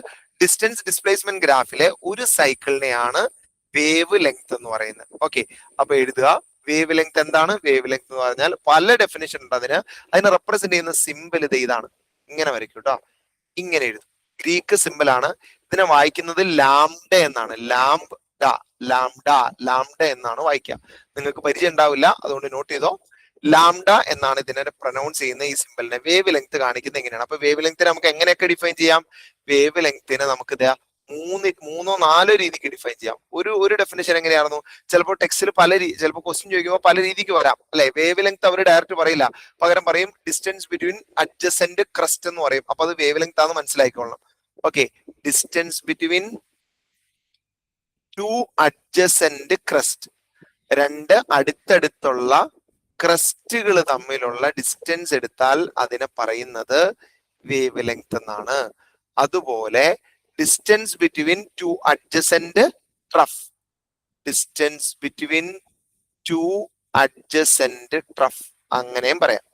ഡിസ്റ്റൻസ് ഡിസ്പ്ലേസ്മെന്റ് ഗ്രാഫിലെ ഒരു സൈക്കിളിനെയാണ് വേവ് ലെങ്ത് എന്ന് പറയുന്നത്. ഓക്കെ, അപ്പൊ എഴുതുക വേവ് ലെങ്ത് എന്താണ്. വേവ് ലെങ്ത് എന്ന് പറഞ്ഞാൽ പല ഡെഫിനിഷൻ ഉണ്ട് അതിനെ റെപ്രസെന്റ് ചെയ്യുന്ന സിമ്പിൾ ഇത് ഇതാണ്. ഇങ്ങനെ വരയ്ക്കും കേട്ടോ, ഇങ്ങനെ എഴുതും. ഗ്രീക്ക് സിമ്പിൾ ആണ്. ഇതിനെ വായിക്കുന്നത് ലാംഡ എന്നാണ്. ലാംഡ എന്നാണ് വായിക്കുക. നിങ്ങൾക്ക് പരിചയം ഉണ്ടാവില്ല, അതുകൊണ്ട് നോട്ട് ചെയ്തോ. ലാംഡ എന്നാണ് ഇതിനെ പ്രൊനൗൺസ് ചെയ്യുന്ന ഈ സിമ്പിളിനെ. വേവ് ലെങ്ത് കാണിക്കുന്നത് എങ്ങനെയാണ്. അപ്പൊ വേവ് ലെങ്തിനെ നമുക്ക് എങ്ങനെയൊക്കെ ഡിഫൈൻ ചെയ്യാം. വേവ് ലെങ്തിനെ നമുക്ക് മൂന്നോ നാലോ രീതിക്ക് ഡിഫൈൻ ചെയ്യാം. ഒരു ഡെഫിനേഷൻ എങ്ങനെയായിരുന്നു, ചിലപ്പോൾ ടെക്സ്റ്റിൽ ചിലപ്പോൾ ക്വസ്റ്റ്യൻ ചോദിക്കുമ്പോൾ പല രീതിക്ക് വരാം അല്ലെ. വേവ് ലെങ്ത് അവർ ഡയറക്റ്റ് പറയില്ല, പകരം പറയും ഡിസ്റ്റൻസ് ബിറ്റ്വീൻ അഡ്ജസന്റ് ക്രസ്റ്റ് എന്ന് പറയും. അപ്പൊ അത് വേവ് ലെങ്ത് ആണെന്ന് മനസ്സിലാക്കിക്കൊള്ളണം. Okay, distance between two adjacent crest, രണ്ട് അടുത്തടുത്തുള്ള ക്രസ്റ്റുകൾ തമ്മിലുള്ള ഡിസ്റ്റൻസ് എടുത്താൽ അതിനെ പറയുന്നത് വേവ് ലെങ്ത് എന്നാണ്. അതുപോലെ distance between two adjacent trough, distance between two adjacent trough അങ്ങനെയും പറയാം.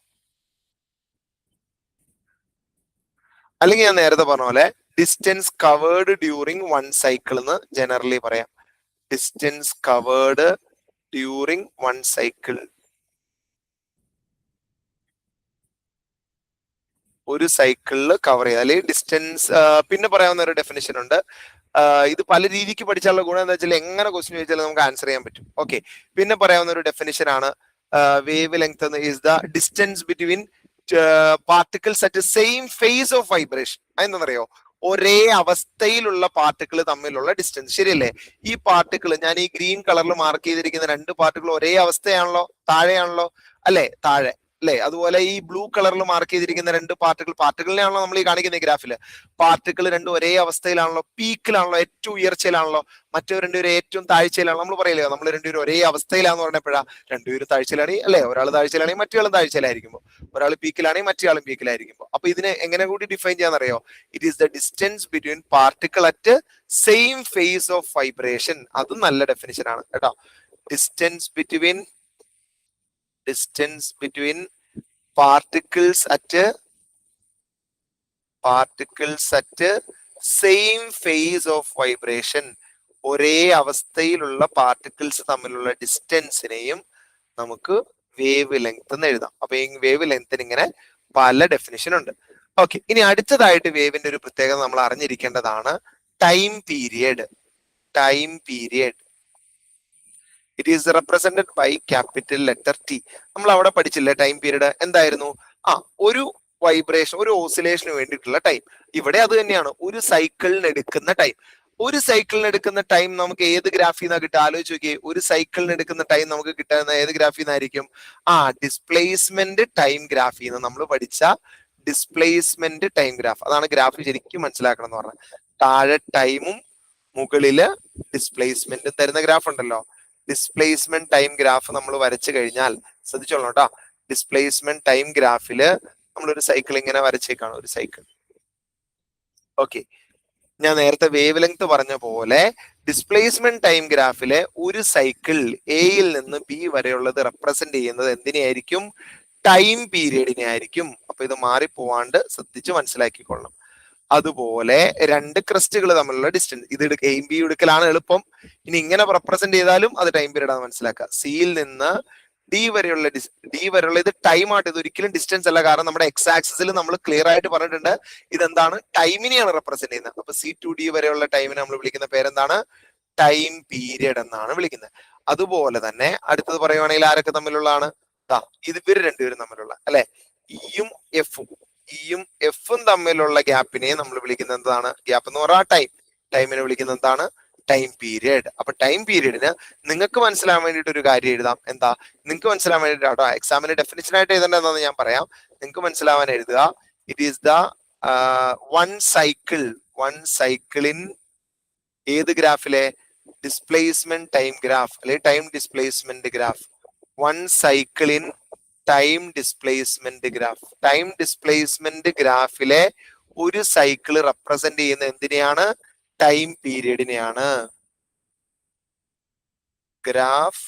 അല്ലെങ്കിൽ ഞാൻ നേരത്തെ പറഞ്ഞ പോലെ distance covered during one cycle എന്ന് ജനറലി പറയാം. Distance covered during one cycle, ഒരു സൈക്കിളിൽ കവർ ചെയ്യുക അല്ലെങ്കിൽ ഡിസ്റ്റൻസ്. പിന്നെ പറയാവുന്ന ഒരു ഡെഫിനിഷൻ ഉണ്ട്. ഇത് പല രീതിക്ക് പഠിച്ചാലുള്ള ഗുണം എന്താ വെച്ചാൽ എങ്ങനെ ക്വസ്റ്റ്യൻ ചോദിച്ചാലും നമുക്ക് ആൻസർ ചെയ്യാൻ പറ്റും. ഓക്കെ, പിന്നെ പറയാവുന്ന ഒരു ഡെഫിനിഷൻ ആണ് wavelength is the distance between particles at same phase of vibration. അതെന്താണെന്നറിയോ, ഒരേ അവസ്ഥയിലുള്ള പാർട്ടിക്കിൾ തമ്മിലുള്ള ഡിസ്റ്റൻസ്. ശരിയല്ലേ? ഈ പാർട്ടിക്കിൾ ഞാൻ ഈ ഗ്രീൻ കളറിൽ മാർക്ക് ചെയ്തിരിക്കുന്ന രണ്ട് പാർട്ടിക്കിൾ ഒരേ അവസ്ഥയാണല്ലോ, താഴെയാണല്ലോ അല്ലെ, താഴെ അല്ലെ. അതുപോലെ ഈ ബ്ലൂ കളറിൽ മാർക്ക് ചെയ്തിരിക്കുന്ന രണ്ട് പാർട്ടിക്കിളിനെയാണല്ലോ നമ്മൾ ഈ കാണിക്കുന്ന ഈ ഗ്രാഫില്. പാർട്ടിക്കിൾ രണ്ടും ഒരേ അവസ്ഥയിലാണല്ലോ, പീക്കിലാണല്ലോ, ഏറ്റവും ഉയർച്ചയിലാണല്ലോ. മറ്റു രണ്ടുപേരും ഏറ്റവും താഴ്ചയിലാണ്. നമ്മൾ പറയില്ലേ നമ്മൾ രണ്ടുപേരും ഒരേ അവസ്ഥയിലാന്ന് പറഞ്ഞപ്പോഴാ, രണ്ടുപേരും താഴ്ചയിലാണെങ്കിൽ അല്ലെ, ഒരാൾ താഴ്ചയിലാണെങ്കിൽ മറ്റേയാളും താഴ്ചയിലായിരിക്കുമ്പോൾ, ഒരാൾ പീക്കിലാണെങ്കിൽ മറ്റേയാളും പീക്കിലായിരിക്കുമ്പോൾ. അപ്പൊ ഇതിനെ എങ്ങനെ കൂടി ഡിഫൈൻ ചെയ്യാന്നറിയോ, it is the distance between particle at same phase of vibration. അതും നല്ല ഡെഫിനിഷൻ ആണ് കേട്ടോ. Distance between particles at same phase of vibration, ഒരേ അവസ്ഥയിലുള്ള പാർട്ടിക്കിൾസ് തമ്മിലുള്ള ഡിസ്റ്റൻസിനെയും നമുക്ക് വേവ് ലെങ്ത് എന്ന് എഴുതാം. അപ്പൊ ഈ വേവ് ലെങ്ത്തിന് ഇങ്ങനെ പല ഡെഫിനിഷൻ ഉണ്ട്. ഓക്കെ, ഇനി അടുത്തതായിട്ട് വേവിന്റെ ഒരു പ്രത്യേകത നമ്മൾ അറിഞ്ഞിരിക്കേണ്ടതാണ് time period. It is represented by capital letter T. നമ്മൾ അവിടെ പഠിച്ചില്ലേ ടൈം പീരീഡ് എന്തായിരുന്നു? ഒരു വൈബ്രേഷൻ, ഒരു ഓസിലേഷന് വേണ്ടിയിട്ടുള്ള ടൈം. ഇവിടെ അത് തന്നെയാണ്, ഒരു സൈക്കിളിന് എടുക്കുന്ന ടൈം. ഒരു സൈക്കിളിന് എടുക്കുന്ന ടൈം നമുക്ക് ഏത് ഗ്രാഫിൽ നിന്നാ കിട്ടുക? ആലോചിച്ച് നോക്കിയേ. ഒരു സൈക്കിളിന് എടുക്കുന്ന ടൈം നമുക്ക് കിട്ടുന്ന ഏത് ഗ്രാഫിൽ നിന്നായിരിക്കും? ഡിസ്പ്ലേസ്മെന്റ് ടൈം ഗ്രാഫിൽ നിന്ന് നമ്മൾ പഠിച്ച ഡിസ്പ്ലേസ്മെന്റ് ടൈം ഗ്രാഫ്. അതാണ് ഗ്രാഫ് ശരിക്കും മനസ്സിലാക്കണം എന്ന് പറഞ്ഞാൽ. താഴെ ടൈമും മുകളില് ഡിസ്പ്ലേസ്മെന്റും തരുന്ന ഗ്രാഫ് ഉണ്ടല്ലോ. ഡിസ്പ്ലേസ്മെന്റ് ടൈം ഗ്രാഫ് നമ്മൾ വരച്ചു കഴിഞ്ഞാൽ ശ്രദ്ധിച്ചോളണം കേട്ടോ. ഡിസ്പ്ലേസ്മെന്റ് ടൈം ഗ്രാഫില് നമ്മളൊരു സൈക്കിൾ ഇങ്ങനെ വരച്ചേക്കാണ്, ഒരു സൈക്കിൾ. ഓക്കെ, ഞാൻ നേരത്തെ വേവ് ലെങ്ത് പറഞ്ഞ പോലെ ഡിസ്പ്ലേസ്മെന്റ് ടൈം ഗ്രാഫിലെ ഒരു സൈക്കിൾ എയിൽ നിന്ന് ബി വരെയുള്ളത് റെപ്രസെന്റ് ചെയ്യുന്നത് എന്തിനെയായിരിക്കും? ടൈം പീരീഡിനെ ആയിരിക്കും. അപ്പൊ ഇത് മാറിപ്പോവാണ്ട് ശ്രദ്ധിച്ച് മനസ്സിലാക്കിക്കൊള്ളണം. അതുപോലെ രണ്ട് ക്രസ്റ്റുകൾ തമ്മിലുള്ള ഡിസ്റ്റൻസ്, ഇത് എയും ബി എടുക്കലാണ് എളുപ്പം. ഇനി ഇങ്ങനെ റെപ്രസെന്റ് ചെയ്താലും അത് ടൈം പീരീഡ് ആണ് മനസ്സിലാക്കുക. സിയിൽ നിന്ന് ഡി വരെയുള്ള ഇത് ടൈം ആയിട്ട്, ഇത് ഒരിക്കലും ഡിസ്റ്റൻസ് അല്ല. കാരണം നമ്മുടെ എക്സ് ആക്സിസിൽ നമ്മൾ ക്ലിയർ ആയിട്ട് പറഞ്ഞിട്ടുണ്ട് ഇതെന്താണ്, ടൈമിനെയാണ് റെപ്രസെന്റ് ചെയ്യുന്നത്. അപ്പൊ സി ടു ഡി വരെയുള്ള ടൈമിനെ നമ്മൾ വിളിക്കുന്ന പേരെന്താണ്? ടൈം പീരിയഡ് എന്നാണ് വിളിക്കുന്നത്. അതുപോലെ തന്നെ അടുത്തത് പറയുവാണെങ്കിൽ ആരൊക്കെ തമ്മിലുള്ളതാണ്? ഇത് ഇവർ രണ്ടുപേരും തമ്മിലുള്ള അല്ലെ, ഇയും എഫും. ഇയും എഫും തമ്മിലുള്ള ഗ്യാപ്പിനെ നമ്മൾ വിളിക്കുന്നത് എന്താണ്? ഗ്യാപ്പ് എന്ന് പറഞ്ഞാൽ ടൈം. ടൈമിനെ വിളിക്കുന്നത് എന്താണ്? Time period. അപ്പൊ ടൈം പീരിയഡിന് നിങ്ങൾക്ക് മനസ്സിലാവാൻ വേണ്ടിയിട്ട് ഒരു കാര്യം എഴുതാം. എന്താ? നിങ്ങൾക്ക് മനസ്സിലാവാൻ വേണ്ടിയിട്ട് കേട്ടോ, എക്സാമിന് ഡെഫിനിഷൻ ആയിട്ട് എഴുതേണ്ടതെന്ന് ഞാൻ പറയാം. നിങ്ങൾക്ക് മനസ്സിലാവാൻ എഴുതുക. It is the one cycle in ഏത് ഗ്രാഫിലെ? ഡിസ്പ്ലേസ്മെന്റ് ടൈം ഗ്രാഫ് അല്ലെ time displacement graph. One cycle in time displacement graph. Time displacement ഗ്രാഫിലെ ഒരു സൈക്കിൾ റെപ്രസെന്റ് ചെയ്യുന്ന എന്തിനെയാണ്? ടൈം പീരിയഡിനെയാണ്. Graph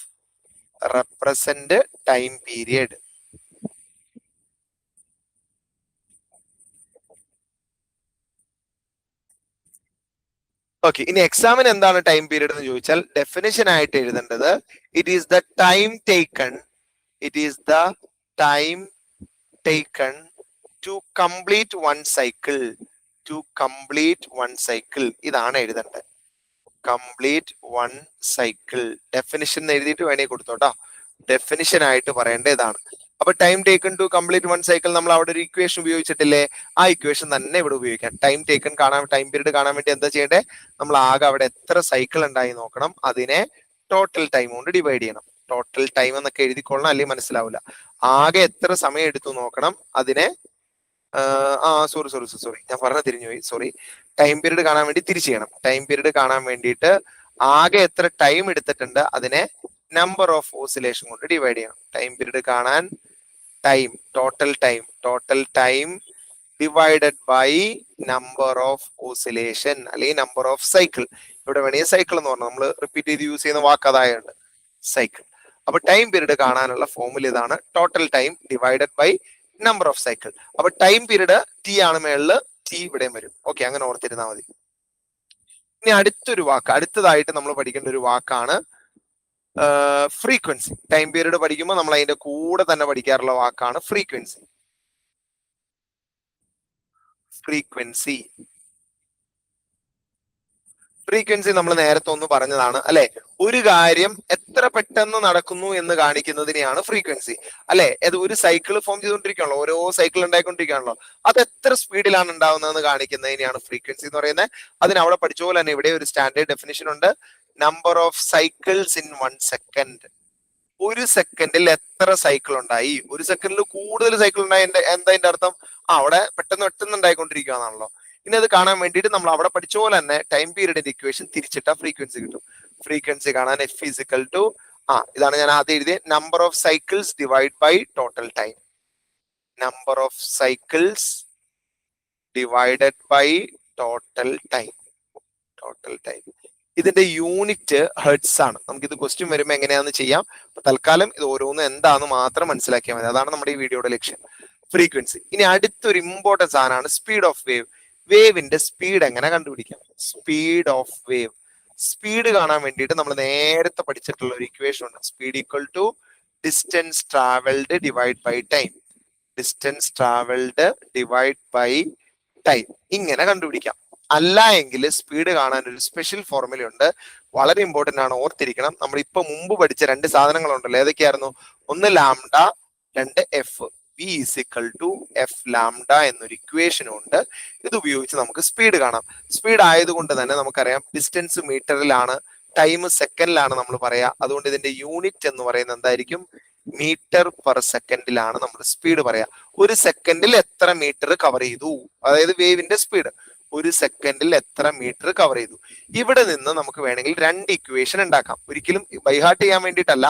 represent time period. Okay, ഇനി എക്സാമിന് എന്താണ് ടൈം പീരിയഡ് എന്ന് ചോദിച്ചാൽ ഡെഫിനിഷൻ ആയിട്ട് എഴുതേണ്ടത് it is the time taken to complete one cycle. ഇതാണ് എഴുതേണ്ടത്. Complete one cycle. ഡെഫിനിഷൻ എഴുതിയിട്ട് വേണേ കൊടുത്തോട്ടോ. ഡെഫിനിഷൻ ആയിട്ട് പറയേണ്ട ഇതാണ്. അപ്പൊ time taken to complete one cycle നമ്മൾ അവിടെ ഒരു ഇക്വേഷൻ ഉപയോഗിച്ചിട്ടില്ലേ? ആ ഇക്വേഷൻ തന്നെ ഇവിടെ ഉപയോഗിക്കാം. ടൈം പീരീഡ് കാണാൻ വേണ്ടി എന്താ ചെയ്യേണ്ടത്? നമ്മൾ ആകെ അവിടെ എത്ര സൈക്കിൾ ഉണ്ടായി നോക്കണം. അതിനെ ടോട്ടൽ ടൈം കൊണ്ട് ഡിവൈഡ് ചെയ്യണം. ടോട്ടൽ ടൈം എന്നൊക്കെ എഴുതിക്കൊള്ളണം, അല്ലെങ്കിൽ മനസ്സിലാവില്ല. ആകെ എത്ര സമയം എടുത്തു നോക്കണം. അതിനെ സോറി ഞാൻ പറഞ്ഞ തിരിഞ്ഞുപോയി. സോറി. ടൈം പീരീഡ് കാണാൻ വേണ്ടി തിരിച്ചു ചെയ്യണം. ടൈം പീരീഡ് കാണാൻ വേണ്ടിയിട്ട് ആകെ എത്ര ടൈം എടുത്തിട്ടുണ്ട് അതിനെ നമ്പർ ഓഫ് ഓസിലേഷൻ കൊണ്ട് ഡിവൈഡ് ചെയ്യണം. ടൈം പീരീഡ് കാണാൻ total time divided by number of oscillation അല്ലെങ്കിൽ നമ്പർ ഓഫ് സൈക്കിൾ. ഇവിടെ വേണമെങ്കിൽ സൈക്കിൾ എന്ന് പറഞ്ഞാൽ നമ്മൾ റിപ്പീറ്റ് ചെയ്ത് യൂസ് ചെയ്യുന്ന വാക്ക് അതായുണ്ട്, സൈക്കിൾ. അപ്പൊ ടൈം പീരീഡ് കാണാനുള്ള ഫോർമുല ഇതാണ്. Total time divided by number of cycle. അപ്പൊ ടൈം പീരീഡ് ടി ആണ് മേളില്, ടി ഇവിടെയും വരും. ഓക്കെ, അങ്ങനെ ഓർത്തിരുന്നാൽ മതി. ഇനി അടുത്തതായിട്ട് നമ്മൾ പഠിക്കേണ്ട ഒരു വാക്കാണ് ഫ്രീക്വൻസി. ടൈം പീരീഡ് പഠിക്കുമ്പോൾ നമ്മൾ അതിന്റെ കൂടെ തന്നെ പഠിക്കാറുള്ള വാക്കാണ് ഫ്രീക്വൻസി. ഫ്രീക്വൻസി നമ്മൾ നേരത്തെ ഒന്ന് പറഞ്ഞതാണ് അല്ലെ. ഒരു കാര്യം എത്ര പെട്ടെന്ന് നടക്കുന്നു എന്ന് കാണിക്കുന്നതിനെയാണ് ഫ്രീക്വൻസി അല്ലെ. അത് ഒരു സൈക്കിൾ ഫോം ചെയ്തുകൊണ്ടിരിക്കുകയാണല്ലോ, ഓരോ സൈക്കിൾ ഉണ്ടായിക്കൊണ്ടിരിക്കുകയാണല്ലോ. അത് എത്ര സ്പീഡിലാണ് ഉണ്ടാവുന്നതെന്ന് കാണിക്കുന്നതിനെയാണ് ഫ്രീക്വൻസി എന്ന് പറയുന്നത്. അതിന് അവിടെ പഠിച്ച പോലെ തന്നെ ഇവിടെ ഒരു സ്റ്റാൻഡേർഡ് ഡെഫിനിഷൻ ഉണ്ട്. Number of cycles in 1 second. ഒരു സെക്കൻഡിൽ എത്ര സൈക്കിൾ ഉണ്ടായി? ഒരു സെക്കൻഡിൽ കൂടുതൽ സൈക്കിൾ ഉണ്ടായി എന്താ അതിന്റെ അർത്ഥം? അവിടെ പെട്ടെന്ന് ഉണ്ടായിക്കൊണ്ടിരിക്കുകയാണല്ലോ. ഇനി അത് കാണാൻ വേണ്ടിയിട്ട് നമ്മൾ അവിടെ പഠിച്ച പോലെ തന്നെ ടൈം പീരീഡിന്റെ ഇക്വേഷൻ തിരിച്ചിട്ടാ ഫ്രീക്വൻസി കിട്ടും. ഫ്രീക്വൻസി കാണാൻ F ഈക്വൽ ടു ഇതാണ് ഞാൻ ആദ്യം എഴുതിയത്, number of cycles divide by total time. Number of cycles divided by total time. ഇതിന്റെ യൂണിറ്റ് ഹെർട്സ് ആണ്. നമുക്കിത് ക്വസ്റ്റ്യൻ വരുമ്പോൾ എങ്ങനെയാന്ന് ചെയ്യാം. തൽക്കാലം ഇത് ഓരോന്ന് എന്താന്ന് മാത്രം മനസ്സിലാക്കിയാൽ മതി. അതാണ് നമ്മുടെ ഈ വീഡിയോയുടെ ലക്ഷ്യം, ഫ്രീക്വൻസി. ഇനി അടുത്തൊരു ഇമ്പോർട്ടൻസ് സാധനമാണ് സ്പീഡ് ഓഫ് വേവ്. വേവിന്റെ സ്പീഡ് എങ്ങനെ കണ്ടുപിടിക്കാം? Speed of wave. സ്പീഡ് കാണാൻ വേണ്ടിയിട്ട് നമ്മൾ നേരത്തെ പഠിച്ചിട്ടുള്ള ഒരു ഇക്വേഷൻ ഉണ്ട്. Speed equal to distance travelled divide by time. Distance travelled divide by time. ഇങ്ങനെ കണ്ടുപിടിക്കാം. അല്ല എങ്കിൽ സ്പീഡ് കാണാൻ ഒരു സ്പെഷ്യൽ ഫോർമുല ഉണ്ട്, വളരെ ഇമ്പോർട്ടന്റ് ആണ്, ഓർത്തിരിക്കണം. നമ്മൾ ഇപ്പൊ മുമ്പ് പഠിച്ച രണ്ട് സാധനങ്ങളുണ്ടല്ലോ, ഏതൊക്കെയായിരുന്നു? ഒന്ന് ലാംഡ, രണ്ട് F. V equal to F lambda എന്നൊരു ഇക്വേഷനും ഉണ്ട്. ഇത് ഉപയോഗിച്ച് നമുക്ക് സ്പീഡ് കാണാം. സ്പീഡ് ആയതുകൊണ്ട് തന്നെ നമുക്കറിയാം ഡിസ്റ്റൻസ് മീറ്ററിലാണ്, ടൈം സെക്കൻഡിലാണ് നമ്മൾ പറയാ. അതുകൊണ്ട് ഇതിന്റെ യൂണിറ്റ് എന്ന് പറയുന്നത് എന്തായിരിക്കും? മീറ്റർ പെർ സെക്കൻഡിലാണ് നമ്മൾ സ്പീഡ് പറയാ. ഒരു സെക്കൻഡിൽ എത്ര മീറ്റർ കവർ ചെയ്തു, അതായത് വേവിന്റെ സ്പീഡ്. ഒരു സെക്കൻഡിൽ എത്ര മീറ്റർ കവർ ചെയ്തു. ഇവിടെ നിന്ന് നമുക്ക് വേണമെങ്കിൽ രണ്ട് ഇക്വേഷൻ ഉണ്ടാക്കാം. ഒരിക്കലും ബൈഹാർട്ട് ചെയ്യാൻ വേണ്ടിയിട്ടല്ല,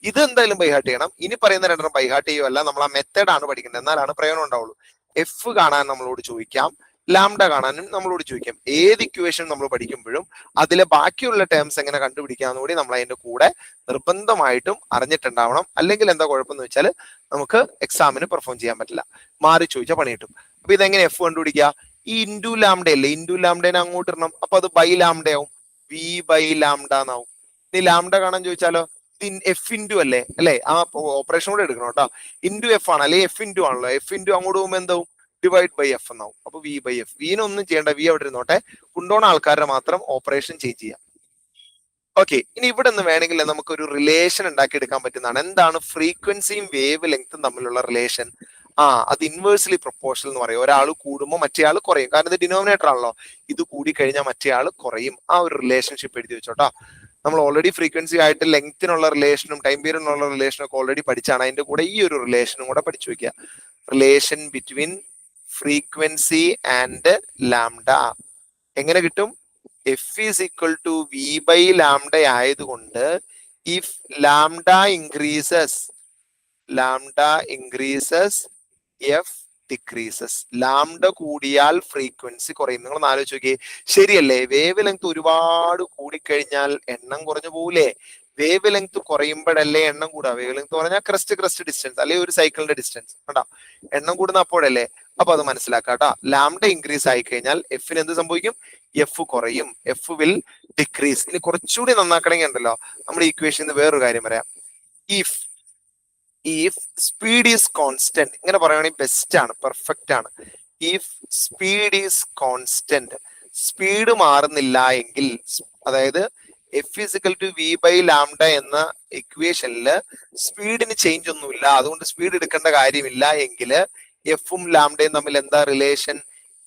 ഇത് എന്തായാലും ബൈഹാർട്ട് ചെയ്യണം. ഇനി പറയുന്ന രണ്ടെണ്ണം ബൈഹാർട്ട് ചെയ്യുമല്ല, നമ്മൾ ആ മെത്തേഡാണ് പഠിക്കുന്നത്, എന്നാലാണ് പ്രയോജനം ഉണ്ടാവുള്ളൂ. എഫ് കാണാൻ നമ്മളോട് ചോദിക്കാം, ലാംഡ കാണാനും നമ്മളോട് ചോദിക്കാം. ഏത് ഇക്വേഷൻ നമ്മൾ പഠിക്കുമ്പോഴും അതിലെ ബാക്കിയുള്ള ടേംസ് എങ്ങനെ കണ്ടുപിടിക്കാന്ന് കൂടി നമ്മൾ അതിന്റെ കൂടെ നിർബന്ധമായിട്ടും അറിഞ്ഞിട്ടുണ്ടാവണം. അല്ലെങ്കിൽ എന്താ കുഴപ്പമെന്ന് വെച്ചാൽ നമുക്ക് എക്സാമിന് പെർഫോം ചെയ്യാൻ പറ്റില്ല, മാറി ചോദിച്ചാൽ പണി കിട്ടും. അപ്പൊ ഇതെങ്ങനെ എഫ് കണ്ടുപിടിക്കുക? ഈ ഇൻഡു ലാംഡ അല്ലേ, ഇൻഡു ലാംഡേനെ അങ്ങോട്ട് ഇടണം. അപ്പൊ അത് ബൈ ലാംഡ ആവും, വി ബൈ ലാംഡ എന്നാവും. ഇനി ലാംഡ കാണാൻ ചോദിച്ചാലോ, എഫ് ഇൻഡു അല്ലേ, ആ ഓപ്പറേഷൻ കൂടെ എടുക്കണം കേട്ടോ. ഇൻഡു എഫ് ആണ്, അല്ലെ എഫ് ഇൻഡു ആണല്ലോ. എഫ് ഇൻഡു അങ്ങോട്ട് പോകുമ്പോൾ എന്താവും? ഡിവൈഡ് ബൈ എഫ് എന്നാവും. അപ്പൊ വി ബൈ എഫ്. വീനൊന്നും ചെയ്യേണ്ട, വി അവിടെ ഇരുന്നോട്ടെ. കൊണ്ടുപോണ ആൾക്കാരെ മാത്രം ഓപ്പറേഷൻ ചേഞ്ച് ചെയ്യാം. ഓക്കെ, ഇനി ഇവിടെ നിന്ന് വേണമെങ്കിൽ നമുക്കൊരു റിലേഷൻ ഉണ്ടാക്കി എടുക്കാൻ പറ്റുന്നതാണ്. എന്താണ് ഫ്രീക്വൻസിയും വേവ് ലെങ്ത്തും തമ്മിലുള്ള റിലേഷൻ? അത് ഇൻവേഴ്സ്ലി പ്രൊപ്പോർഷണൽ എന്ന് പറയും. ഒരാൾ കൂടുമ്പോൾ മറ്റേ ആൾ കുറയും, കാരണം ഇത് ഡിനോമിനേറ്റർ ആണല്ലോ. ഇത് കൂടി കഴിഞ്ഞാൽ മറ്റേ ആൾ കുറയും. ആ ഒരു റിലേഷൻഷിപ്പ് എഴുതി വെച്ചോട്ടോ. നമ്മൾ ഓൾറെഡി ഫ്രീക്വൻസി ആയിട്ട് ലെങ്ത്തിനുള്ള റിലേഷനും ടൈം പീരിയഡിനുള്ള റിലേഷനും ഒക്കെ ഓൾറെഡി പഠിച്ചാണ്. അതിന്റെ കൂടെ ഈ ഒരു റിലേഷനും കൂടെ പഠിച്ചു വെക്കുക. Relation between frequency and lambda എങ്ങനെ കിട്ടും? F is equal to V by lambda ആയതുകൊണ്ട് if lambda increases F decreases. Lambda കൂടിയാൽ ഫ്രീക്വൻസി കുറയും. നിങ്ങൾ ആലോചിച്ച് നോക്കിയേ, ശരിയല്ലേ? വേവ് ലെങ്ത് ഒരുപാട് കൂടിക്കഴിഞ്ഞാൽ എണ്ണം കുറഞ്ഞു പോകൂലേ? വേവ് ലെങ്ത് കുറയുമ്പോഴല്ലേ എണ്ണം കൂടാ? വേവ് ലെങ്ത് പറഞ്ഞാൽ ക്രസ്റ്റ് ഡിസ്റ്റൻസ്, അല്ലെങ്കിൽ ഒരു സൈക്കിളിന്റെ ഡിസ്റ്റൻസ് കേട്ടോ. എണ്ണം കൂടുന്ന അപ്പോഴല്ലേ? അപ്പൊ അത് മനസ്സിലാക്കാം കേട്ടോ. ലാംഡ ഇൻക്രീസ് ആയി കഴിഞ്ഞാൽ എഫിന് എന്ത് സംഭവിക്കും? എഫ് കുറയും. F will decrease. ഇനി കുറച്ചുകൂടി നന്നാക്കണമെങ്കിൽ ഉണ്ടല്ലോ, നമ്മുടെ ഇക്വേഷനിൽ വേറൊരു കാര്യം പറയാം. if speed is constant, ഇങ്ങനെ പറയുകയാണെങ്കിൽ ബെസ്റ്റ് ആണ്, പെർഫെക്റ്റ് ആണ്. if speed is constant, speed മാറുന്നില്ല എങ്കിൽ, അതായത് F equal to V by lambda എന്ന ഇക്വേഷനിൽ സ്പീഡിന് ചേഞ്ച് ഒന്നുമില്ല, അതുകൊണ്ട് സ്പീഡ് എടുക്കേണ്ട കാര്യമില്ല എങ്കിൽ എഫും ലാംഡയും തമ്മിൽ എന്താ relation?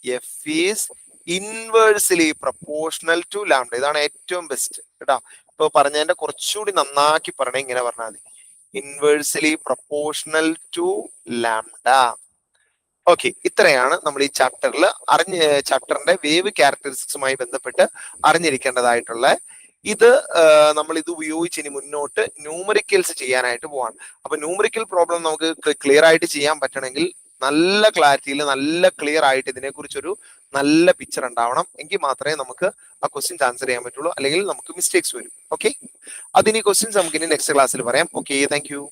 F is inversely proportional to lambda. ഇതാണ് ഏറ്റവും ബെസ്റ്റ് കേട്ടോ. ഇപ്പൊ പറഞ്ഞതിന്റെ കുറച്ചുകൂടി നന്നാക്കി പറഞ്ഞ ഇങ്ങനെ പറഞ്ഞാൽ മതി, inversely proportional to lambda. Okay, ഇത്രയാണ് നമ്മൾ ഈ ചാപ്റ്ററിന്റെ വേവ് ക്യാരക്ടറിസ്റ്റിക്സുമായി ബന്ധപ്പെട്ട് അറിഞ്ഞിരിക്കേണ്ടതായിട്ടുള്ള. ഇത് നമ്മൾ ഇത് ഉപയോഗിച്ച് ഇനി മുന്നോട്ട് ന്യൂമറിക്കൽസ് ചെയ്യാനായിട്ട് പോവാണ്. അപ്പൊ ന്യൂമറിക്കൽ പ്രോബ്ലം നമുക്ക് ക്ലിയർ ആയിട്ട് ചെയ്യാൻ പറ്റണമെങ്കിൽ നല്ല ക്ലാരിറ്റിയിൽ നല്ല ക്ലിയർ ആയിട്ട് ഇതിനെക്കുറിച്ചൊരു നല്ല പിക്ചർ ഉണ്ടാവണം. എങ്കിൽ മാത്രമേ നമുക്ക് ആ ക്വസ്റ്റ്യൻസ് ആൻസർ ചെയ്യാൻ പറ്റുള്ളൂ, അല്ലെങ്കിൽ നമുക്ക് മിസ്റ്റേക്സ് വരും. ഓക്കെ, അതിനി ക്വസ്റ്റ്യൻസ് നമുക്ക് ഇനി നെക്സ്റ്റ് ക്ലാസ്സിൽ പറയാം. Okay, thank you.